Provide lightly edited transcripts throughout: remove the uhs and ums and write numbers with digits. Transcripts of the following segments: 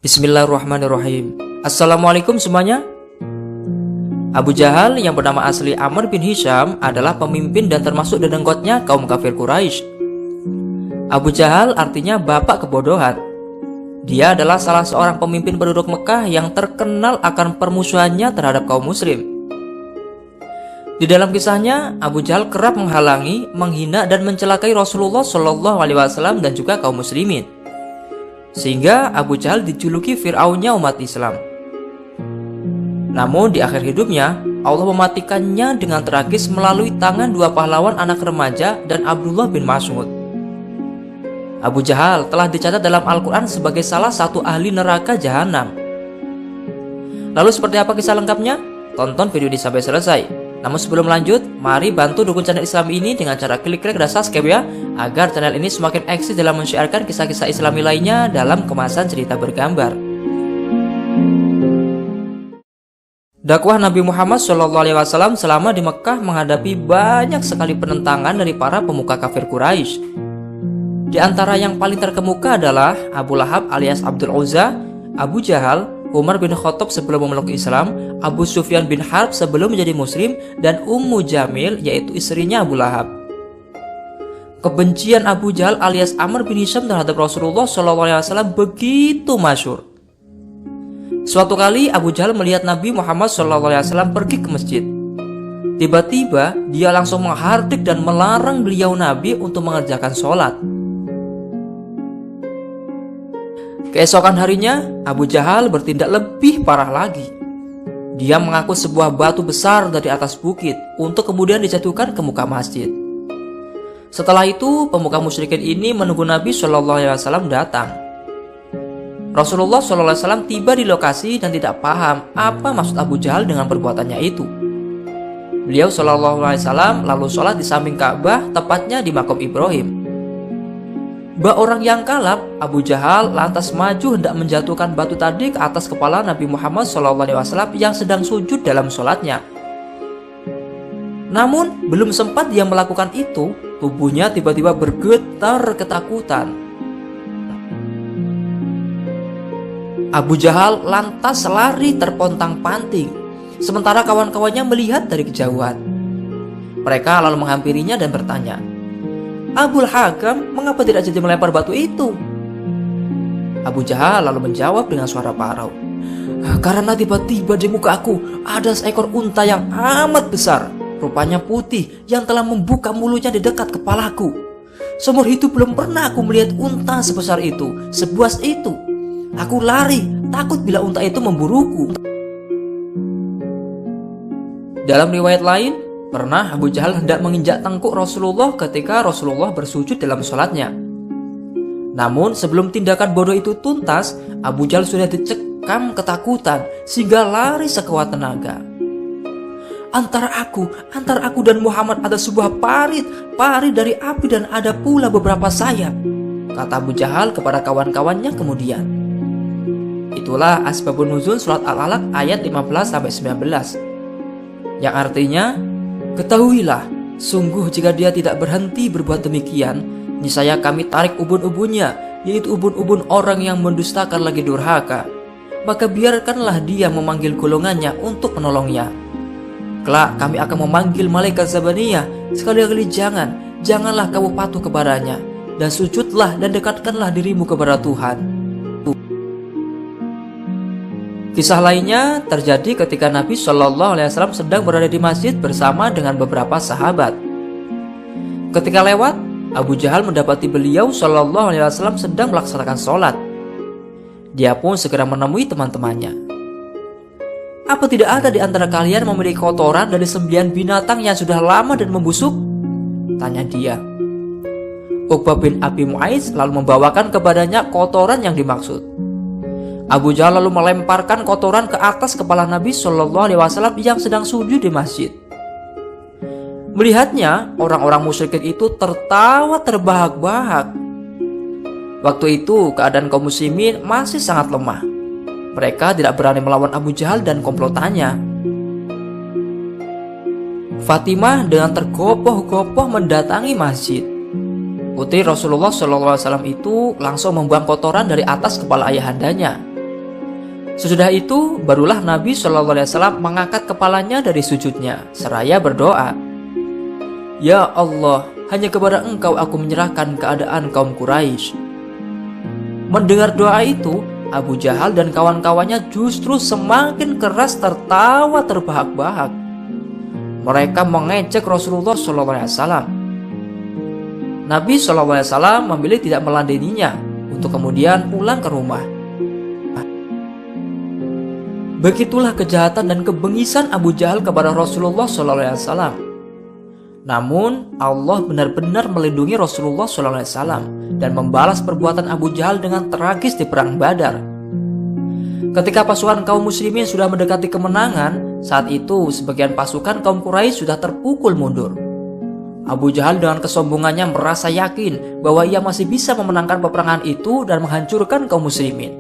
Bismillahirrahmanirrahim. Assalamualaikum semuanya. Abu Jahal yang bernama asli Amr bin Hisham adalah pemimpin dan termasuk dedenggotnya kaum kafir Quraisy. Abu Jahal artinya bapak kebodohan. Dia adalah salah seorang pemimpin penduduk Mekah yang terkenal akan permusuhannya terhadap kaum muslim. Di dalam kisahnya, Abu Jahal kerap menghalangi, menghina dan mencelakai Rasulullah SAW dan juga kaum muslimin. Sehingga Abu Jahal dijuluki Fir'aunnya umat Islam. Namun di akhir hidupnya, Allah mematikannya dengan tragis melalui tangan dua pahlawan anak remaja dan Abdullah bin Mas'ud. Abu Jahal telah dicatat dalam Al-Quran sebagai salah satu ahli neraka jahanam. Lalu seperti apa kisah lengkapnya? Tonton video ini sampai selesai. Namun sebelum lanjut, mari bantu dukung channel Islam ini dengan cara klik like dan subscribe ya, agar channel ini semakin eksis dalam men-syiarkan kisah-kisah Islami lainnya dalam kemasan cerita bergambar. Dakwah Nabi Muhammad SAW selama di Mekah menghadapi banyak sekali penentangan dari para pemuka kafir Quraisy. Di antara yang paling terkemuka adalah Abu Lahab alias Abdul Uzza, Abu Jahal, Umar bin Khattab sebelum memeluk Islam, Abu Sufyan bin Harb sebelum menjadi muslim, dan Ummu Jamil yaitu istrinya Abu Lahab. Kebencian Abu Jahal alias Amr bin Hisham terhadap Rasulullah SAW begitu masyhur. Suatu kali Abu Jahal melihat Nabi Muhammad SAW pergi ke masjid. Tiba-tiba dia langsung menghardik dan melarang beliau Nabi untuk mengerjakan sholat. Keesokan harinya, Abu Jahal bertindak lebih parah lagi. Dia mengaku sebuah batu besar dari atas bukit untuk kemudian dijatuhkan ke muka masjid. Setelah itu, pemuka musyrikin ini menunggu Nabi SAW datang. Rasulullah SAW tiba di lokasi dan tidak paham apa maksud Abu Jahal dengan perbuatannya itu. Beliau SAW lalu sholat di samping Ka'bah, tepatnya di makam Ibrahim. Bak orang yang kalap, Abu Jahal lantas maju hendak menjatuhkan batu tadi ke atas kepala Nabi Muhammad SAW yang sedang sujud dalam sholatnya. Namun, belum sempat dia melakukan itu, tubuhnya tiba-tiba bergetar ketakutan. Abu Jahal lantas lari terpontang-panting, sementara kawan-kawannya melihat dari kejauhan. Mereka lalu menghampirinya dan bertanya, "Abul Hakam, mengapa tidak jadi melempar batu itu?" Abu Jahal lalu menjawab dengan suara parau, "Karena tiba-tiba di muka aku ada seekor unta yang amat besar, rupanya putih, yang telah membuka mulutnya di dekat kepalaku. Seumur hidup belum pernah aku melihat unta sebesar itu, sebuas itu. Aku lari, takut bila unta itu memburuku." Dalam riwayat lain, pernah Abu Jahal hendak menginjak tengkuk Rasulullah ketika Rasulullah bersujud dalam sholatnya. Namun sebelum tindakan bodoh itu tuntas, Abu Jahal sudah dicekam ketakutan sehingga lari sekuat tenaga. Antara aku dan Muhammad ada sebuah parit dari api dan ada pula beberapa sayap," kata Abu Jahal kepada kawan-kawannya kemudian. Itulah asbabun nuzul surat Al-Alaq ayat 15-19, yang artinya, "Ketahuilah, sungguh jika dia tidak berhenti berbuat demikian, niscaya kami tarik ubun-ubunnya, yaitu ubun-ubun orang yang mendustakan lagi durhaka. Maka biarkanlah dia memanggil golongannya untuk menolongnya. Kelak kami akan memanggil malaikat Zabaniyah, sekali-kali janganlah kamu patuh kepadanya, dan sujudlah dan dekatkanlah dirimu kepada Tuhan." Kisah lainnya terjadi ketika Nabi SAW sedang berada di masjid bersama dengan beberapa sahabat. Ketika lewat, Abu Jahal mendapati beliau SAW sedang melaksanakan sholat. Dia pun segera menemui teman-temannya. "Apa tidak ada di antara kalian memiliki kotoran dari 9 binatang yang sudah lama dan membusuk?" tanya dia. Uqbah bin Abi Mu'aiz lalu membawakan kepadanya kotoran yang dimaksud. Abu Jahal lalu melemparkan kotoran ke atas kepala Nabi SAW yang sedang sujud di masjid. Melihatnya, orang-orang musyrikin itu tertawa terbahak-bahak. Waktu itu keadaan kaum muslimin masih sangat lemah. Mereka tidak berani melawan Abu Jahal dan komplotannya. Fatimah dengan tergopoh-gopoh mendatangi masjid. Putri Rasulullah SAW itu langsung membuang kotoran dari atas kepala ayahandanya. Sesudah itu, barulah Nabi SAW mengangkat kepalanya dari sujudnya, seraya berdoa, "Ya Allah, hanya kepada Engkau aku menyerahkan keadaan kaum Quraisy." Mendengar doa itu, Abu Jahal dan kawan-kawannya justru semakin keras tertawa terbahak-bahak. Mereka mengejek Rasulullah SAW. Nabi SAW memilih tidak meladeninya untuk kemudian pulang ke rumah. Begitulah kejahatan dan kebengisan Abu Jahal kepada Rasulullah SAW. Namun Allah benar-benar melindungi Rasulullah SAW dan membalas perbuatan Abu Jahal dengan tragis di perang Badar. Ketika pasukan kaum muslimin sudah mendekati kemenangan, saat itu sebagian pasukan kaum Quraisy sudah terpukul mundur. Abu Jahal dengan kesombongannya merasa yakin bahwa ia masih bisa memenangkan peperangan itu dan menghancurkan kaum muslimin.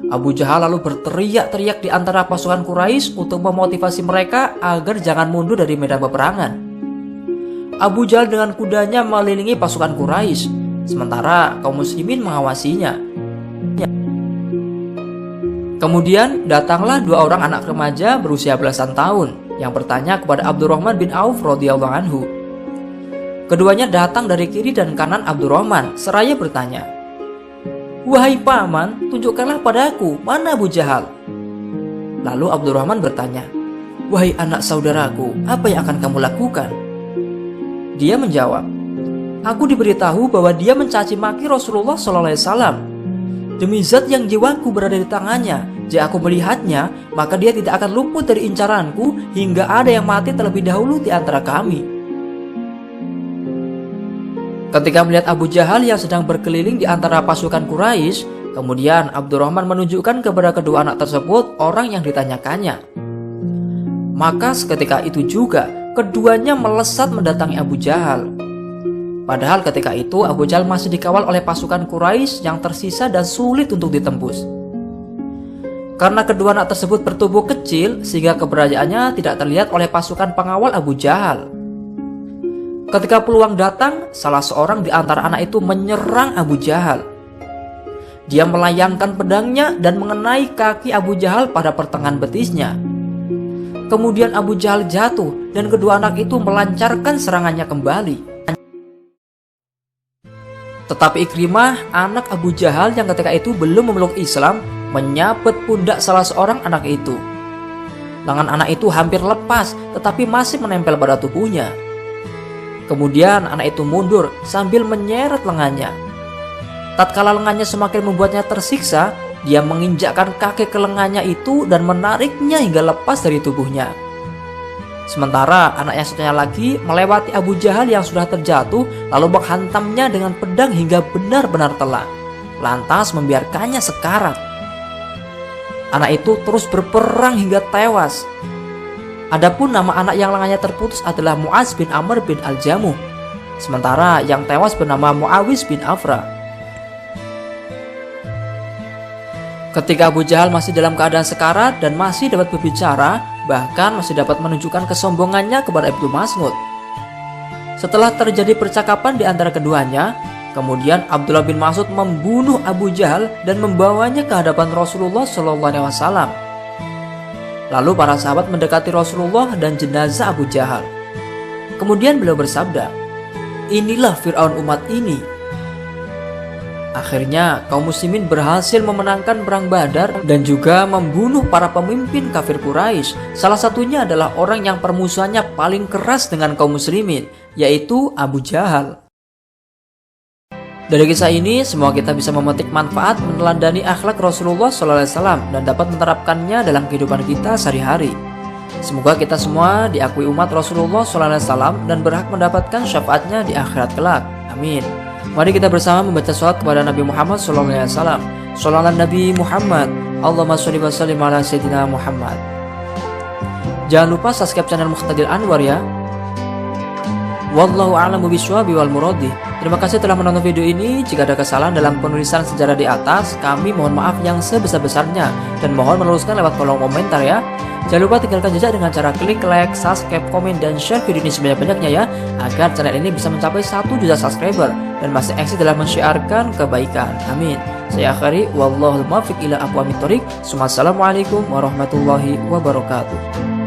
Abu Jahal lalu berteriak-teriak di antara pasukan Quraisy untuk memotivasi mereka agar jangan mundur dari medan peperangan. Abu Jahal dengan kudanya mengelilingi pasukan Quraisy, sementara kaum muslimin mengawasinya. Kemudian datanglah dua orang anak remaja berusia belasan tahun yang bertanya kepada Abdurrahman bin Auf radhiyallahu anhu. Keduanya datang dari kiri dan kanan Abdurrahman seraya bertanya, "Wahai paman, tunjukkanlah padaku mana Abu Jahal." Lalu Abdurrahman bertanya, "Wahai anak saudaraku, apa yang akan kamu lakukan?" Dia menjawab, "Aku diberitahu bahwa dia mencaci maki Rasulullah SAW. Demi zat yang jiwaku berada di tangannya, jika aku melihatnya, maka dia tidak akan luput dari incaranku hingga ada yang mati terlebih dahulu di antara kami." Ketika melihat Abu Jahal yang sedang berkeliling di antara pasukan Quraisy, kemudian Abdurrahman menunjukkan kepada kedua anak tersebut orang yang ditanyakannya. Maka seketika itu juga keduanya melesat mendatangi Abu Jahal. Padahal ketika itu Abu Jahal masih dikawal oleh pasukan Quraisy yang tersisa dan sulit untuk ditembus. Karena kedua anak tersebut bertubuh kecil sehingga keberadaannya tidak terlihat oleh pasukan pengawal Abu Jahal. Ketika peluang datang, salah seorang di antara anak itu menyerang Abu Jahal. Dia melayangkan pedangnya dan mengenai kaki Abu Jahal pada pertengahan betisnya. Kemudian Abu Jahal jatuh dan kedua anak itu melancarkan serangannya kembali. Tetapi Ikrimah, anak Abu Jahal yang ketika itu belum memeluk Islam, menyabet pundak salah seorang anak itu. Lengan anak itu hampir lepas tetapi masih menempel pada tubuhnya. Kemudian anak itu mundur sambil menyeret lengannya. Tatkala lengannya semakin membuatnya tersiksa, dia menginjakkan kaki ke lengannya itu dan menariknya hingga lepas dari tubuhnya. Sementara anak yang satunya lagi melewati Abu Jahal yang sudah terjatuh lalu menghantamnya dengan pedang hingga benar-benar telah, lantas membiarkannya sekarat. Anak itu terus berperang hingga tewas. Adapun nama anak yang lengannya terputus adalah Mu'az bin Amr bin Al-Jamuh, sementara yang tewas bernama Mu'awiz bin Afra. Ketika Abu Jahal masih dalam keadaan sekarat dan masih dapat berbicara, bahkan masih dapat menunjukkan kesombongannya kepada Ibnu Mas'ud. Setelah terjadi percakapan di antara keduanya, kemudian Abdullah bin Mas'ud membunuh Abu Jahal dan membawanya ke hadapan Rasulullah SAW. Lalu para sahabat mendekati Rasulullah dan jenazah Abu Jahal. Kemudian beliau bersabda, "Inilah Fir'aun umat ini." Akhirnya kaum muslimin berhasil memenangkan perang Badar dan juga membunuh para pemimpin kafir Quraisy. Salah satunya adalah orang yang permusuhannya paling keras dengan kaum muslimin, yaitu Abu Jahal. Dari kisah ini, semoga kita bisa memetik manfaat meneladani akhlak Rasulullah SAW dan dapat menerapkannya dalam kehidupan kita sehari-hari. Semoga kita semua diakui umat Rasulullah SAW dan berhak mendapatkan syafaatnya di akhirat kelak. Amin. Mari kita bersama membaca sholawat kepada Nabi Muhammad SAW. Sholawat Nabi Muhammad, Allahumma sholli wa sallim ala Sayyidina Muhammad. Jangan lupa subscribe channel Muqtadil Anwar ya. Wallahu a'lamu bishawab wal muradih. Terima kasih telah menonton video ini. Jika ada kesalahan dalam penulisan sejarah di atas, kami mohon maaf yang sebesar-besarnya dan mohon meluruskan lewat kolom komentar ya. Jangan lupa tinggalkan jejak dengan cara klik like, subscribe, komen, dan share video ini sebanyak-banyaknya ya, agar channel ini bisa mencapai 1 juta subscriber dan masih eksis dalam mensyiarkan kebaikan. Amin. Saya akhiri, wallahul muwaffiq ila aqwamit thoriq. Assalamualaikum warahmatullahi wabarakatuh.